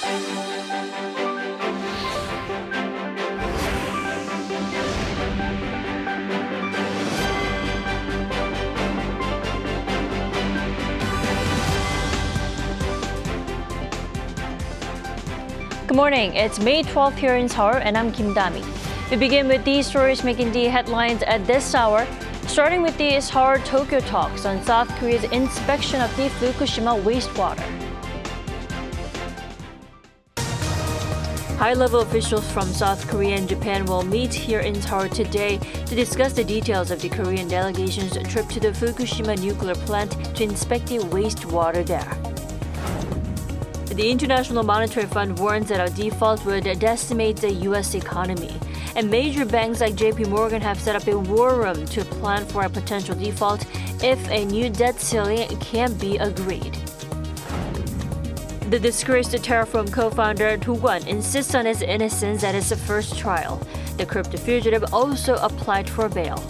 Good morning. It's May 12th here in Seoul, and I'm Kim Dami. We begin with these stories making the headlines at this hour, starting with the Seoul-Tokyo talks on South Korea's inspection of the Fukushima wastewater. High-level officials from South Korea and Japan will meet here in Seoul today to discuss the details of the Korean delegation's trip to the Fukushima nuclear plant to inspect the wastewater there. The International Monetary Fund warns that a default would decimate the U.S. economy. And major banks like J.P. Morgan have set up a war room to plan for a potential default if a new debt ceiling can't be agreed. The disgraced Terraform co-founder Do Kwon insists on his innocence at his first trial. The crypto fugitive also applied for bail.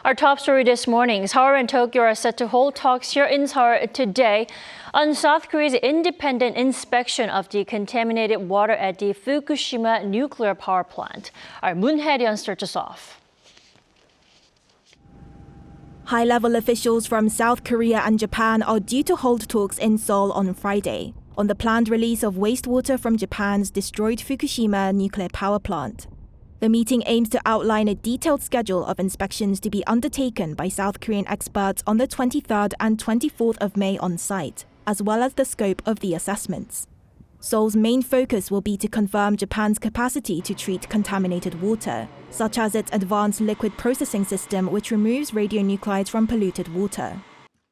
Our top story this morning, Seoul and Tokyo are set to hold talks here in Seoul today on South Korea's independent inspection of the contaminated water at the Fukushima nuclear power plant. Our Moon Hae-ryun starts us off. High-level officials from South Korea and Japan are due to hold talks in Seoul on Friday on the planned release of wastewater from Japan's destroyed Fukushima nuclear power plant. The meeting aims to outline a detailed schedule of inspections to be undertaken by South Korean experts on the 23rd and 24th of May on site, as well as the scope of the assessments. Seoul's main focus will be to confirm Japan's capacity to treat contaminated water, such as its advanced liquid processing system which removes radionuclides from polluted water.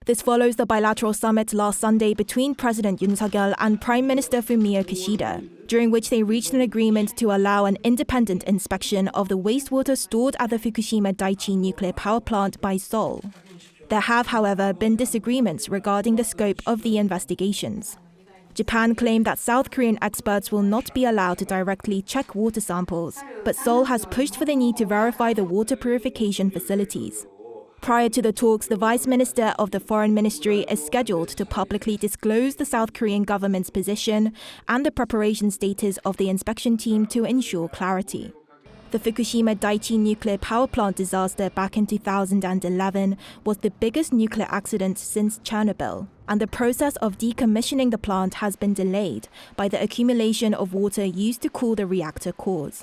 This follows the bilateral summit last Sunday between President Yoon and Prime Minister Fumio Kishida, during which they reached an agreement to allow an independent inspection of the wastewater stored at the Fukushima Daiichi nuclear power plant by Seoul. There have, however, been disagreements regarding the scope of the investigations. Japan claimed that South Korean experts will not be allowed to directly check water samples, but Seoul has pushed for the need to verify the water purification facilities. Prior to the talks, the Vice Minister of the Foreign Ministry is scheduled to publicly disclose the South Korean government's position and the preparation status of the inspection team to ensure clarity. The Fukushima Daiichi nuclear power plant disaster back in 2011 was the biggest nuclear accident since Chernobyl, and the process of decommissioning the plant has been delayed by the accumulation of water used to cool the reactor cores.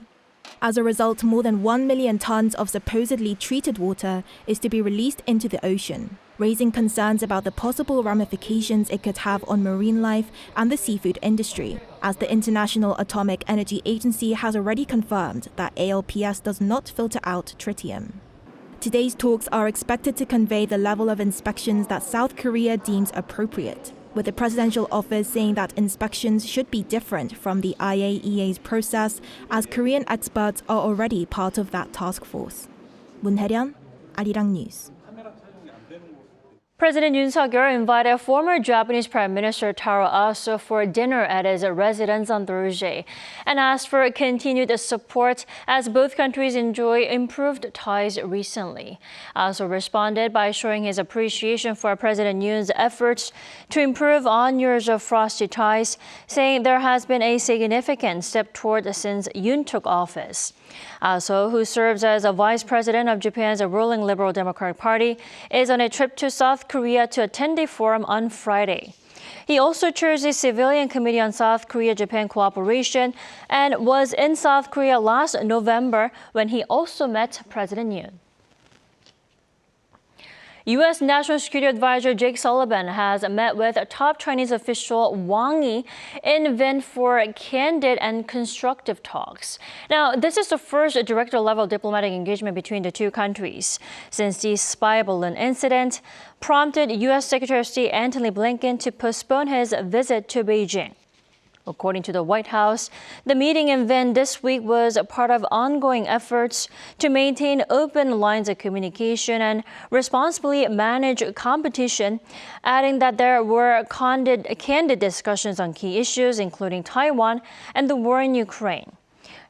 As a result, more than 1 million tons of supposedly treated water is to be released into the ocean, raising concerns about the possible ramifications it could have on marine life and the seafood industry, as the International Atomic Energy Agency has already confirmed that ALPS does not filter out tritium. Today's talks are expected to convey the level of inspections that South Korea deems appropriate, with the presidential office saying that inspections should be different from the IAEA's process, as Korean experts are already part of that task force. Moon Hae-ryun, Arirang News. President Yoon Suk-yeol invited former Japanese Prime Minister Taro Aso for dinner at his residence on Thursday and asked for continued support as both countries enjoy improved ties recently. Aso responded by showing his appreciation for President Yoon's efforts to improve on years of frosty ties, saying there has been a significant step toward since Yoon took office. Aso, who serves as a vice president of Japan's ruling Liberal Democratic Party, is on a trip to South Korea to attend a forum on Friday. He also chairs the Civilian Committee on South Korea-Japan Cooperation and was in South Korea last November when he also met President Yoon. U.S. National Security Advisor Jake Sullivan has met with top Chinese official Wang Yi in an event for candid and constructive talks. Now, this is the first director-level diplomatic engagement between the two countries since the spy balloon incident prompted U.S. Secretary of State Antony Blinken to postpone his visit to Beijing. According to the White House, the meeting event this week was part of ongoing efforts to maintain open lines of communication and responsibly manage competition, adding that there were candid discussions on key issues, including Taiwan and the war in Ukraine.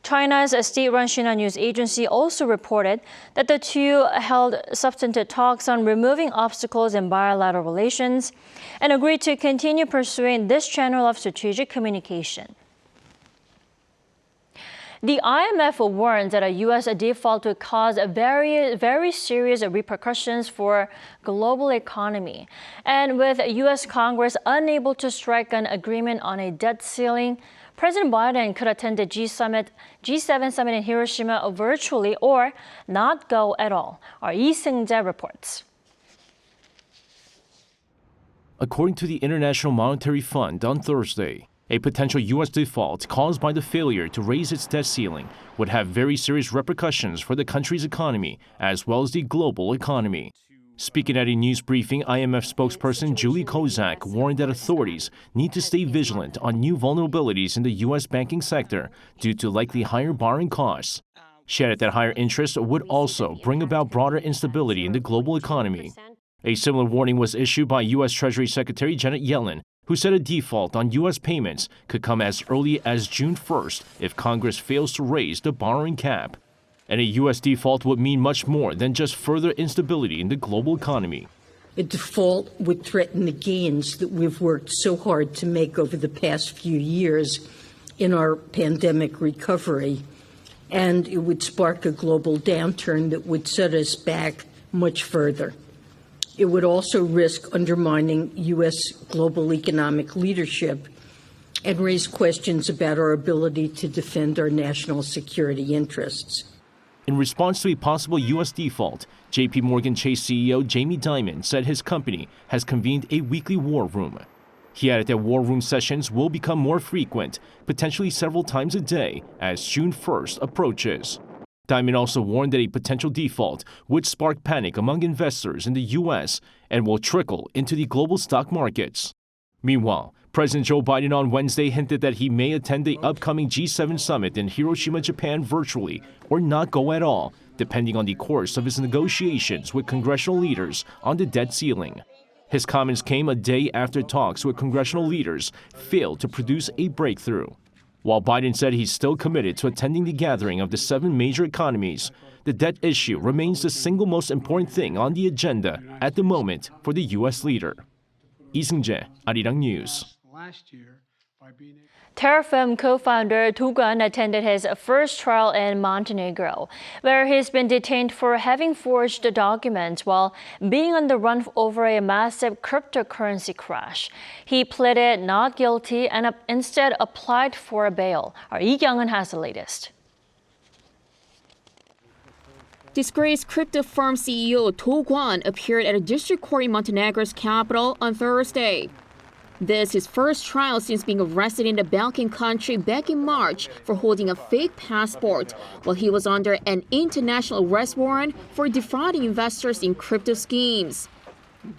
China's state-run Xinhua news agency also reported that the two held substantive talks on removing obstacles in bilateral relations and agreed to continue pursuing this channel of strategic communication. The IMF warns that a U.S. default would cause very serious repercussions for global economy. And with U.S. Congress unable to strike an agreement on a debt ceiling, President Biden could attend the G7 summit in Hiroshima virtually or not go at all. Our Lee Seung-jae reports. According to the International Monetary Fund on Thursday, a potential U.S. default caused by the failure to raise its debt ceiling would have very serious repercussions for the country's economy as well as the global economy. Speaking at a news briefing, IMF spokesperson Julie Kozak warned that authorities need to stay vigilant on new vulnerabilities in the U.S. banking sector due to likely higher borrowing costs. She added that higher interest would also bring about broader instability in the global economy. A similar warning was issued by U.S. Treasury Secretary Janet Yellen, who said a default on U.S. payments could come as early as June 1st if Congress fails to raise the borrowing cap. And a U.S. default would mean much more than just further instability in the global economy. A default would threaten the gains that we've worked so hard to make over the past few years in our pandemic recovery, and it would spark a global downturn that would set us back much further. It would also risk undermining U.S. global economic leadership and raise questions about our ability to defend our national security interests. In response to a possible U.S. default, J.P. Morgan Chase CEO Jamie Dimon said his company has convened a weekly war room. He added that war room sessions will become more frequent, potentially several times a day, as June 1st approaches. Dimon also warned that a potential default would spark panic among investors in the U.S. and will trickle into the global stock markets. Meanwhile, President Joe Biden on Wednesday hinted that he may attend the upcoming G7 summit in Hiroshima, Japan virtually or not go at all, depending on the course of his negotiations with congressional leaders on the debt ceiling. His comments came a day after talks with congressional leaders failed to produce a breakthrough. While Biden said he's still committed to attending the gathering of the 7 major economies, the debt issue remains the single most important thing on the agenda at the moment for the U.S. leader. Lee Seung-jae, Arirang News. Terraform co-founder Do Kwon attended his first trial in Montenegro, where he's been detained for having forged documents while being on the run over a massive cryptocurrency crash. He pleaded not guilty and instead applied for a bail. Our Lee Kyung-eun has the latest. Disgraced crypto firm CEO Do Kwon appeared at a district court in Montenegro's capital on Thursday. This is his first trial since being arrested in the Balkan country back in March for holding a fake passport while he was under an international arrest warrant for defrauding investors in crypto schemes.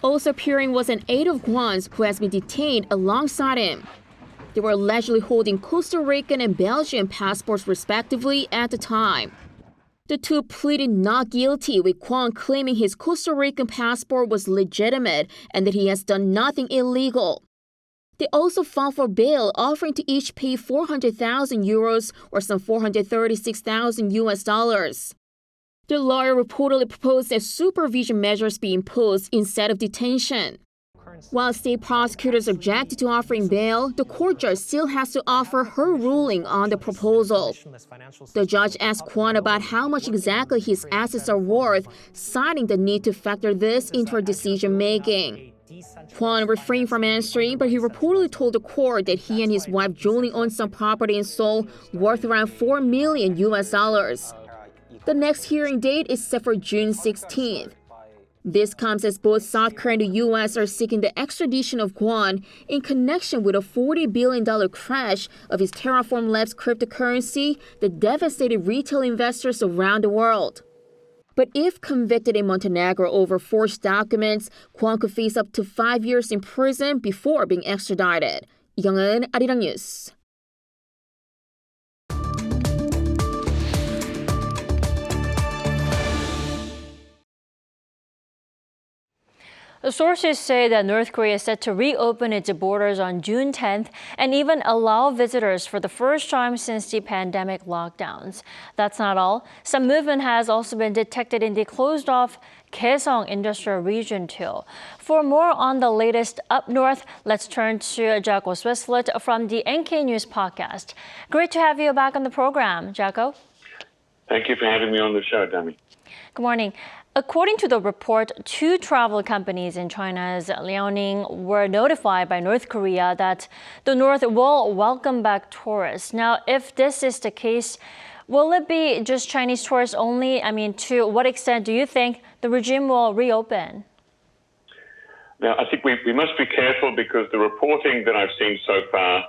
Also appearing was an aide of Kwon's who has been detained alongside him. They were allegedly holding Costa Rican and Belgian passports respectively at the time. The two pleaded not guilty, with Kwon claiming his Costa Rican passport was legitimate and that he has done nothing illegal. They also filed for bail, offering to each pay 400,000 euros or some $436,000 US. The lawyer reportedly proposed that supervision measures be imposed instead of detention. While state prosecutors objected to offering bail, the court judge still has to offer her ruling on the proposal. The judge asked Kwon about how much exactly his assets are worth, citing the need to factor this into her decision-making. Kwon refrained from answering, but he reportedly told the court that he and his wife jointly own some property in Seoul worth around $4 million US. The next hearing date is set for June 16th. This comes as both South Korea and the U.S. are seeking the extradition of Kwon in connection with a $40 billion crash of his Terraform Labs cryptocurrency that devastated retail investors around the world. But if convicted in Montenegro over forged documents, Kwon could face up to 5 years in prison before being extradited. Yoon, Arirang News. The sources say that North Korea is set to reopen its borders on June 10th and even allow visitors for the first time since the pandemic lockdowns. That's not all. Some movement has also been detected in the closed-off Kaesong industrial region too. For more on the latest up north, let's turn to Jaco Swislet from the NK News podcast. Great to have you back on the program, Jaco. Thank you for having me on the show, Dami. Good morning. According to the report, 2 travel companies in China's Liaoning were notified by North Korea that the North will welcome back tourists. Now, if this is the case, will it be just Chinese tourists only? I mean, to what extent do you think the regime will reopen? Now, I think we must be careful because the reporting that I've seen so far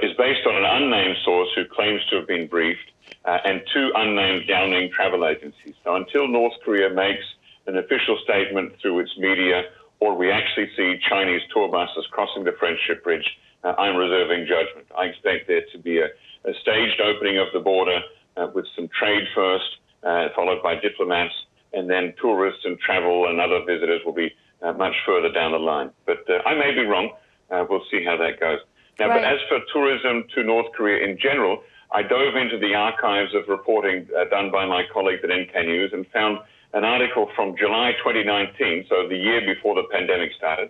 is based on an unnamed source who claims to have been briefed and 2 unnamed Liaoning travel agencies. So until North Korea makes an official statement through its media or we actually see Chinese tour buses crossing the Friendship Bridge, I'm reserving judgment. I expect there to be a staged opening of the border with some trade first, followed by diplomats, and then tourists and travel and other visitors will be much further down the line. But I may be wrong. We'll see how that goes. Now, Right. But as for tourism to North Korea in general, I dove into the archives of reporting done by my colleagues at NK News and found an article from July 2019, so the year before the pandemic started,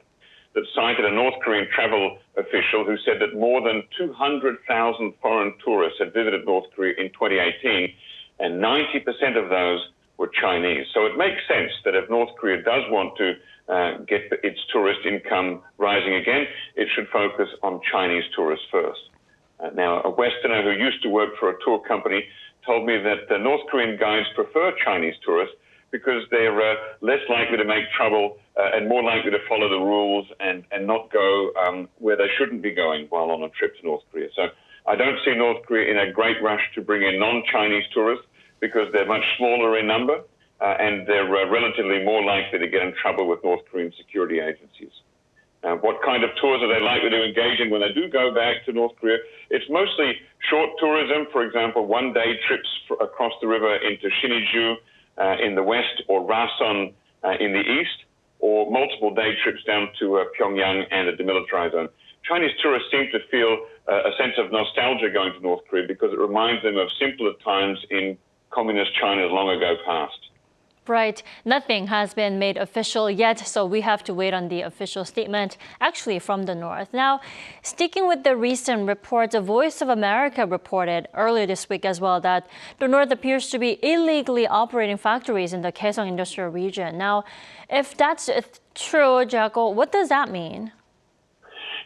that cited a North Korean travel official who said that more than 200,000 foreign tourists had visited North Korea in 2018, and 90% of those were Chinese. So it makes sense that if North Korea does want to get its tourist income rising again, it should focus on Chinese tourists first. Now, a Westerner who used to work for a tour company told me that the North Korean guides prefer Chinese tourists because they're less likely to make trouble and more likely to follow the rules and not go where they shouldn't be going while on a trip to North Korea. So I don't see North Korea in a great rush to bring in non-Chinese tourists because they're much smaller in number and they're relatively more likely to get in trouble with North Korean security agencies. What kind of tours are they likely to engage in when they do go back to North Korea? It's mostly short tourism, for example, one-day trips across the river into Siniju in the west or Rason in the east, or multiple day trips down to Pyongyang and a demilitarized zone. Chinese tourists seem to feel a sense of nostalgia going to North Korea because it reminds them of simpler times in communist China's long ago past. Right. Nothing has been made official yet, so we have to wait on the official statement, actually from the North. Now, sticking with the recent reports, the Voice of America reported earlier this week as well that the North appears to be illegally operating factories in the Kaesong industrial region. Now, if that's true, Jaco, what does that mean?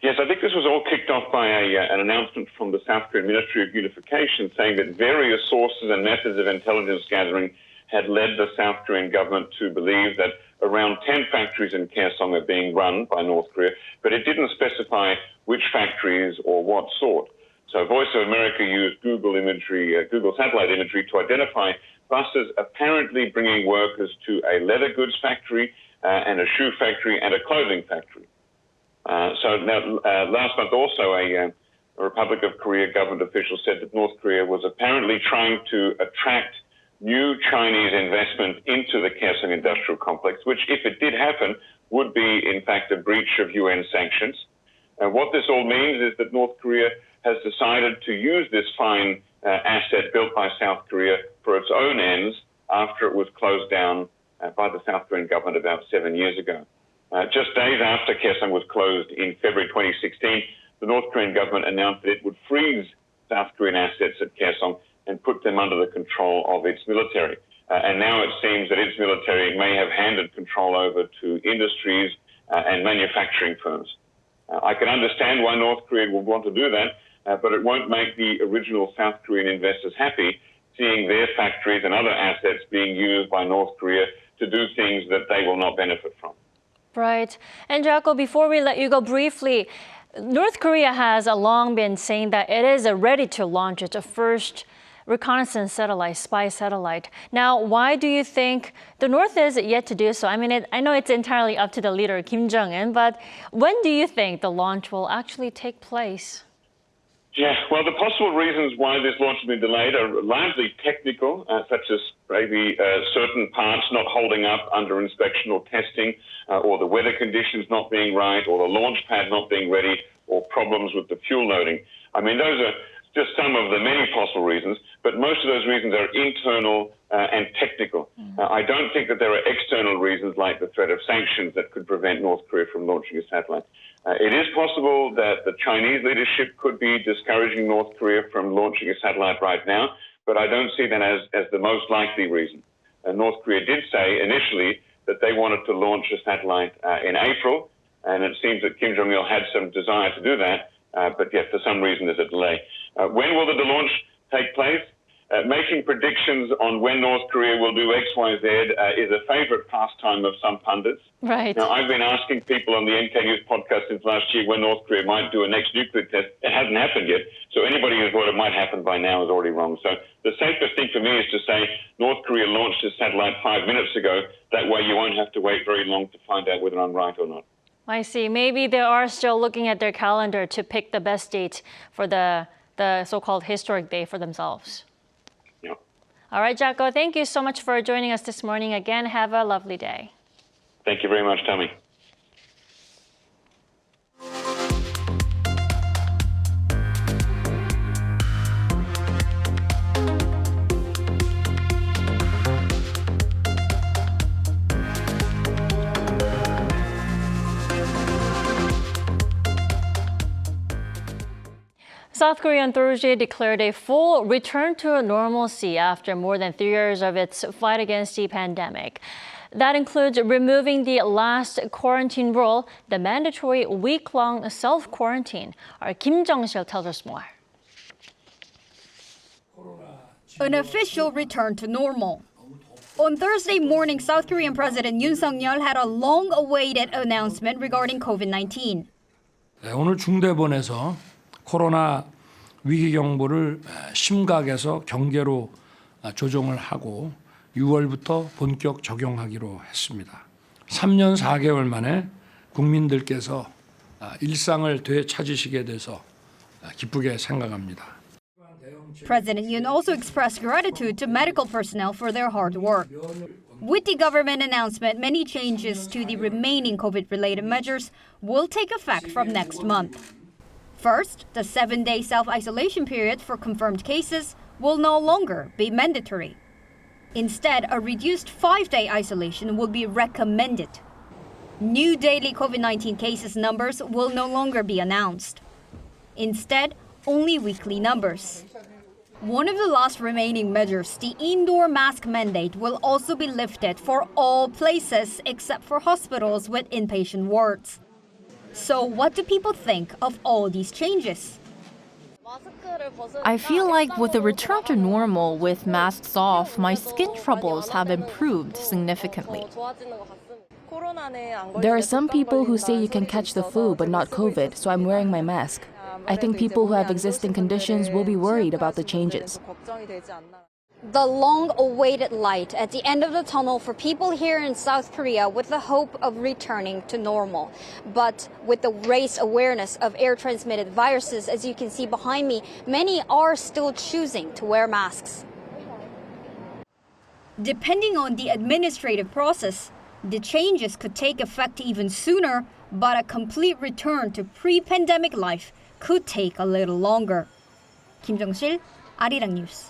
Yes, I think this was all kicked off by an announcement from the South Korean Ministry of Unification saying that various sources and methods of intelligence gathering had led the South Korean government to believe that around 10 factories in Kaesong are being run by North Korea, but it didn't specify which factories or what sort. So Voice of America used Google satellite imagery to identify buses apparently bringing workers to a leather goods factory and a shoe factory and a clothing factory. Last month also a Republic of Korea government official said that North Korea was apparently trying to attract new Chinese investment into the Kaesong industrial complex, which, if it did happen, would be, in fact, a breach of UN sanctions. What this all means is that North Korea has decided to use this fine asset built by South Korea for its own ends after it was closed down by the South Korean government about 7 years ago. Just days after Kaesong was closed in February 2016, the North Korean government announced that it would freeze South Korean assets at Kaesong and put them under the control of its military. And now it seems that its military may have handed control over to industries and manufacturing firms. I can understand why North Korea would want to do that, but it won't make the original South Korean investors happy seeing their factories and other assets being used by North Korea to do things that they will not benefit from. Right. And Jaco, before we let you go briefly, North Korea has long been saying that it is ready to launch its first reconnaissance satellite, spy satellite. Now, why do you think the North is yet to do so? I mean, I know it's entirely up to the leader, Kim Jong-un, but when do you think the launch will actually take place? Yeah, well, the possible reasons why this launch has been delayed are largely technical, such as maybe certain parts not holding up under inspection or testing, or the weather conditions not being right, or the launch pad not being ready, or problems with the fuel loading. I mean, those are just some of the many possible reasons, but most of those reasons are internal and technical. I don't think that there are external reasons like the threat of sanctions that could prevent North Korea from launching a satellite. It is possible that the Chinese leadership could be discouraging North Korea from launching a satellite right now, but I don't see that as the most likely reason. North Korea did say initially that they wanted to launch a satellite in April, and it seems that Kim Jong-il had some desire to do that, but yet for some reason there's a delay. When will the launch take place? Making predictions on when North Korea will do X, Y, Z is a favorite pastime of some pundits. Right. Now, I've been asking people on the NK News podcast since last year when North Korea might do a next nuclear test. It hasn't happened yet. So anybody who thought it might happen by now is already wrong. So the safest thing for me is to say North Korea launched a satellite 5 minutes ago. That way you won't have to wait very long to find out whether I'm right or not. I see. Maybe they are still looking at their calendar to pick the best date for the so-called historic day for themselves. Yeah. All right, Jacko, thank you so much for joining us this morning. Again, have a lovely day. Thank you very much, Tommy. South Korea on Thursday declared a full return to normalcy after more than 3 years of its fight against the pandemic. That includes removing the last quarantine rule, the mandatory week-long self-quarantine. Our Kim Jong-sil tells us more. An official return to normal. On Thursday morning, South Korean President Yoon had a long-awaited announcement regarding COVID-19. 오늘 중대본에서 코로나 위기 경보를 심각에서 경계로 조정을 하고 6월부터 본격 적용하기로 했습니다. 3년 4개월 만에 국민들께서 일상을 되찾으시게 돼서 기쁘게 생각합니다. President Yoon also expressed gratitude to medical personnel for their hard work. With the government announcement, many changes to the remaining COVID-related measures will take effect from next month. First, the 7-day self-isolation period for confirmed cases will no longer be mandatory. Instead, a reduced 5-day isolation will be recommended. New daily COVID-19 cases numbers will no longer be announced. Instead, only weekly numbers. One of the last remaining measures, the indoor mask mandate, will also be lifted for all places except for hospitals with inpatient wards. So what do people think of all these changes? I feel like with the return to normal with masks off, my skin troubles have improved significantly. There are some people who say you can catch the flu but not COVID, so I'm wearing my mask. I think people who have existing conditions will be worried about the changes. The long-awaited light at the end of the tunnel for people here in South Korea with the hope of returning to normal. But with the raised awareness of air-transmitted viruses, as you can see behind me, many are still choosing to wear masks. Depending on the administrative process, the changes could take effect even sooner, but a complete return to pre-pandemic life could take a little longer. Kim Jong-sil, Arirang News.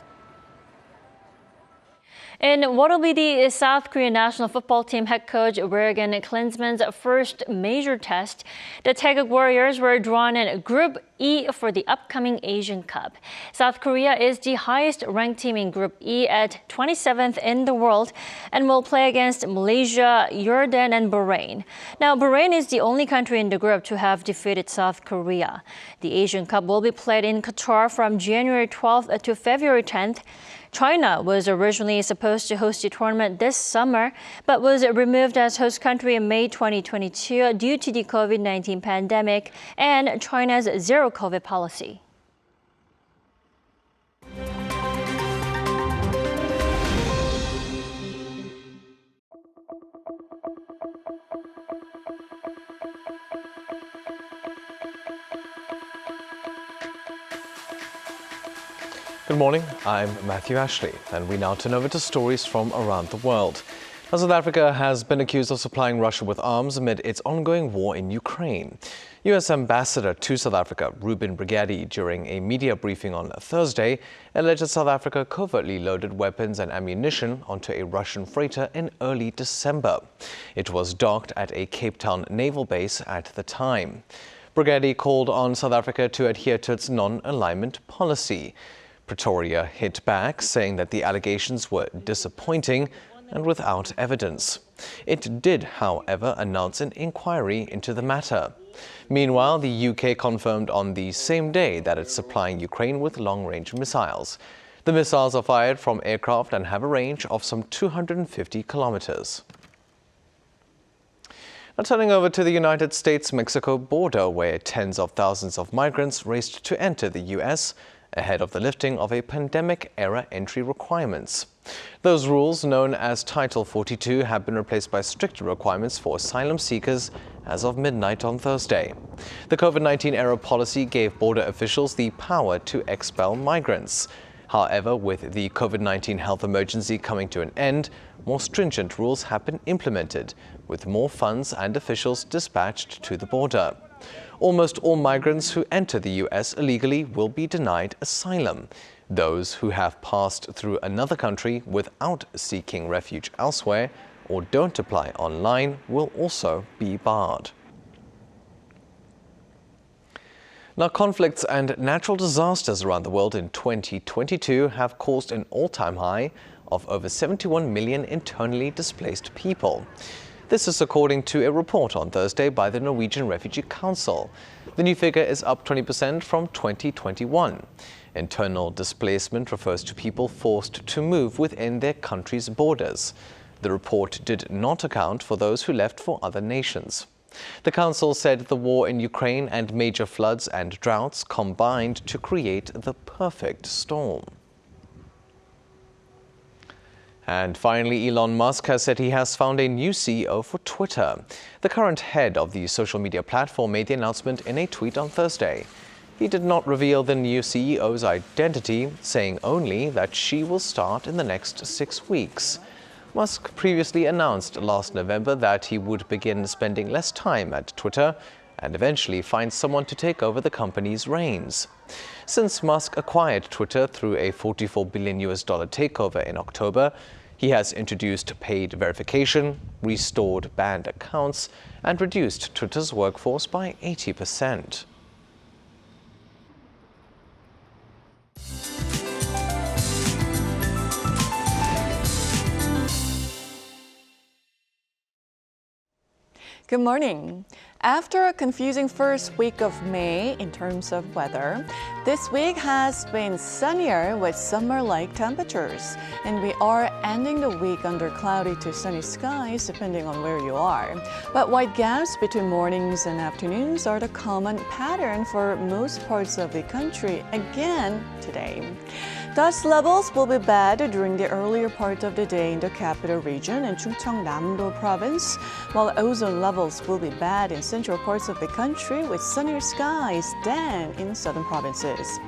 In what will be the South Korean national football team head coach Jurgen Klinsmann's first major test, the Taeguk Warriors were drawn in Group E for the upcoming Asian Cup. South Korea is the highest-ranked team in Group E at 27th in the world and will play against Malaysia, Jordan, and Bahrain. Now, Bahrain is the only country in the group to have defeated South Korea. The Asian Cup will be played in Qatar from January 12th to February 10th. China was originally supposed to host the tournament this summer, but was removed as host country in May 2022 due to the COVID-19 pandemic and China's zero-COVID policy. Good morning, I'm Matthew Ashley, and we now turn over to stories from around the world. Now, South Africa has been accused of supplying Russia with arms amid its ongoing war in Ukraine. U.S. Ambassador to South Africa, Ruben Brigade, during a media briefing on Thursday, alleged that South Africa covertly loaded weapons and ammunition onto a Russian freighter in early December. It was docked at a Cape Town naval base at the time. Brigade called on South Africa to adhere to its non-alignment policy. Pretoria hit back, saying that the allegations were disappointing and without evidence. It did, however, announce an inquiry into the matter. Meanwhile, the UK confirmed on the same day that it's supplying Ukraine with long-range missiles. The missiles are fired from aircraft and have a range of some 250 kilometers. Now turning over to the United States-Mexico border, where tens of thousands of migrants raced to enter the U.S. ahead of the lifting of a pandemic-era entry requirements. Those rules, known as Title 42, have been replaced by stricter requirements for asylum seekers as of midnight on Thursday. The COVID-19-era policy gave border officials the power to expel migrants. However, with the COVID-19 health emergency coming to an end, more stringent rules have been implemented, with more funds and officials dispatched to the border. Almost all migrants who enter the U.S. illegally will be denied asylum. Those who have passed through another country without seeking refuge elsewhere or don't apply online will also be barred. Now, conflicts and natural disasters around the world in 2022 have caused an all-time high of over 71 million internally displaced people. This is according to a report on Thursday by the Norwegian Refugee Council. The new figure is up 20% from 2021. Internal displacement refers to people forced to move within their country's borders. The report did not account for those who left for other nations. The Council said the war in Ukraine and major floods and droughts combined to create the perfect storm. And finally, Elon Musk has said he has found a new CEO for Twitter. The current head of the social media platform made the announcement in a tweet on Thursday. He did not reveal the new CEO's identity, saying only that she will start in the next 6 weeks. Musk previously announced last November that he would begin spending less time at Twitter and eventually find someone to take over the company's reins. Since Musk acquired Twitter through a $44 billion takeover in October, he has introduced paid verification, restored banned accounts, and reduced Twitter's workforce by 80%. Good morning. After a confusing first week of May in terms of weather, this week has been sunnier with summer-like temperatures, and we are ending the week under cloudy to sunny skies depending on where you are. But wide gaps between mornings and afternoons are the common pattern for most parts of the country again today. Dust levels will be bad during the earlier part of the day in the capital region and Chungcheong-Namdo province, while ozone levels will be bad in central parts of the country with sunnier skies than in southern provinces.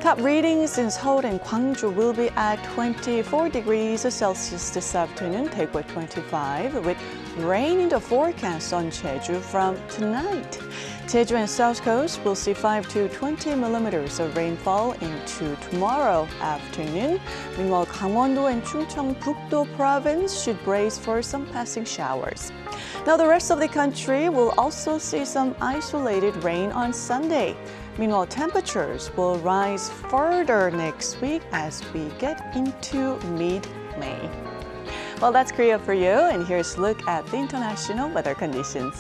Top readings in Seoul and Gwangju will be at 24 degrees Celsius this afternoon, Daegu 25, with rain in the forecast on Jeju from tonight. Jeju and South Coast will see 5 to 20 millimeters of rainfall into tomorrow afternoon. Meanwhile, Gangwon-do and Chungcheong-Bukdo province should brace for some passing showers. Now, the rest of the country will also see some isolated rain on Sunday. Meanwhile, temperatures will rise further next week as we get into mid-May. Well, that's Korea for you, and here's a look at the international weather conditions.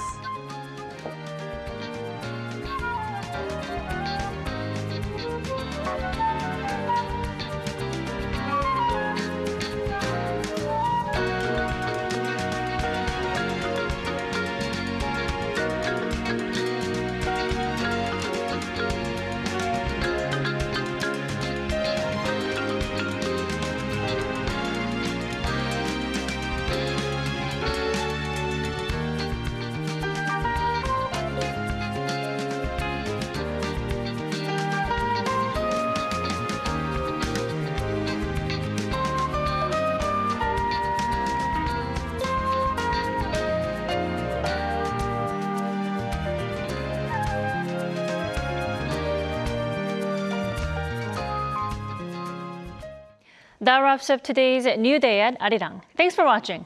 That wraps up today's New Day at Arirang. Thanks for watching.